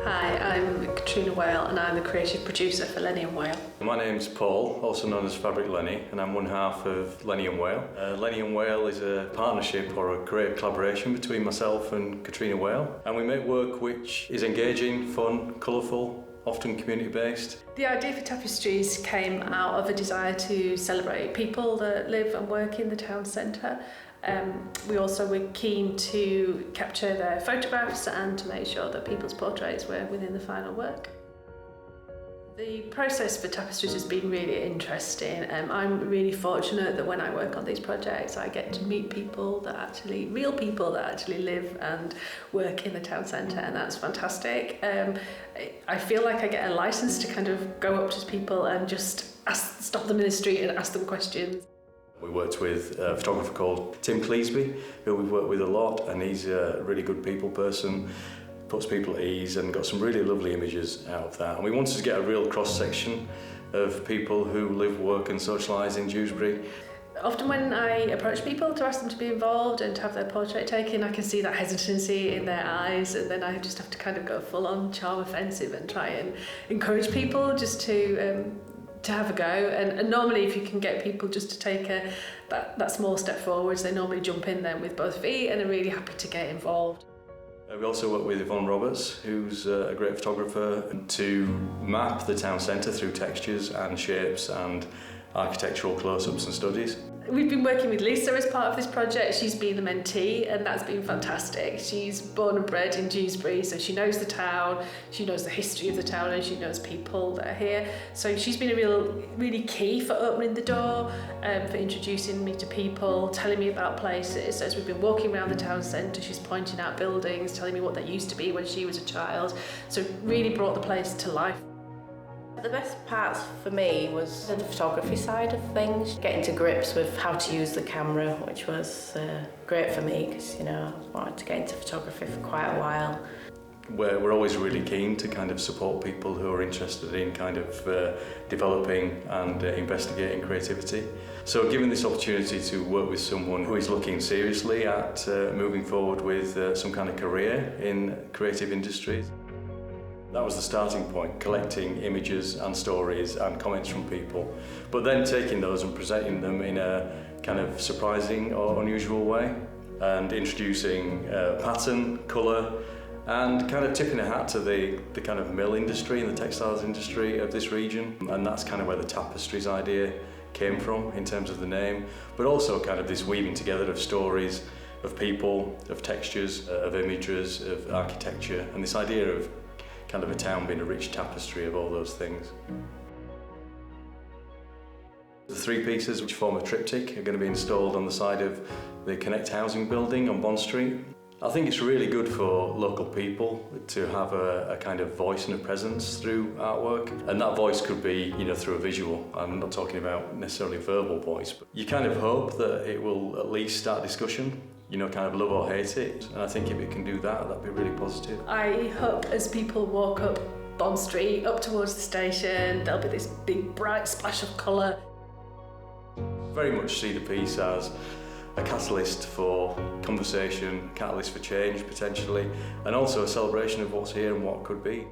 Hi, I'm Lenny Whale and I'm the creative producer for Lenny Whale. My name's Paul, also known as Fabric Lenny, and I'm one half of Lenny Whale. Lenny Whale is a partnership or a creative collaboration between myself and Katrina Whale, and we make work which is engaging, fun, colourful, often community-based. The idea for Tapestries came out of a desire to celebrate people that live and work in the town centre. We also were keen to capture their photographs and to make sure that people's portraits were within the final work. The process for Tapestries has been really interesting. I'm really fortunate that when I work on these projects I get to meet people that actually, real people that actually live and work in the town centre, and that's fantastic. I feel like I get a licence to kind of go up to people and just stop them in the street and ask them questions. We worked with a photographer called Tim Cleesby, who we've worked with a lot, and he's a really good people person, puts people at ease and got some really lovely images out of that. And we wanted to get a real cross-section of people who live, work and socialise in Dewsbury. Often when I approach people to ask them to be involved and to have their portrait taken, I can see that hesitancy in their eyes, and then I just have to kind of go full-on charm offensive and try and encourage people just to have a go. And normally if you can get people just to take that small step forwards, they normally jump in then with both feet and are really happy to get involved. We also work with Yvonne Roberts, who's a great photographer, to map the town centre through textures and shapes and architectural close-ups and studies. We've been working with Lisa as part of this project. She's been the mentee and that's been fantastic. She's born and bred in Dewsbury, so she knows the town, she knows the history of the town and she knows people that are here. So she's been really key for opening the door, for introducing me to people, telling me about places. As we've been walking around the town centre, she's pointing out buildings, telling me what they used to be when she was a child. So really brought the place to life. The best parts for me was the photography side of things, getting to grips with how to use the camera, which was great for me because, you know, I wanted to get into photography for quite a while. We're always really keen to kind of support people who are interested in kind of developing and investigating creativity. So given this opportunity to work with someone who is looking seriously at moving forward with some kind of career in creative industries, that was the starting point, collecting images and stories and comments from people, but then taking those and presenting them in a kind of surprising or unusual way, and introducing pattern, colour, and kind of tipping a hat to the kind of mill industry and the textiles industry of this region. And that's kind of where the Tapestries idea came from in terms of the name, but also kind of this weaving together of stories, of people, of textures, of images, of architecture, and this idea of kind of a town being a rich tapestry of all those things. The three pieces which form a triptych are going to be installed on the side of the Connect housing building on Bond Street. I think it's really good for local people to have a kind of voice and a presence through artwork, and that voice could be, you know, through a visual. I'm not talking about necessarily verbal voice, but you kind of hope that it will at least start discussion, you know, kind of love or hate it. And I think if it can do that, that'd be really positive. I hope as people walk up Bond Street, up towards the station, there'll be this big bright splash of colour. Very much see the piece as a catalyst for conversation, a catalyst for change potentially, and also a celebration of what's here and what could be.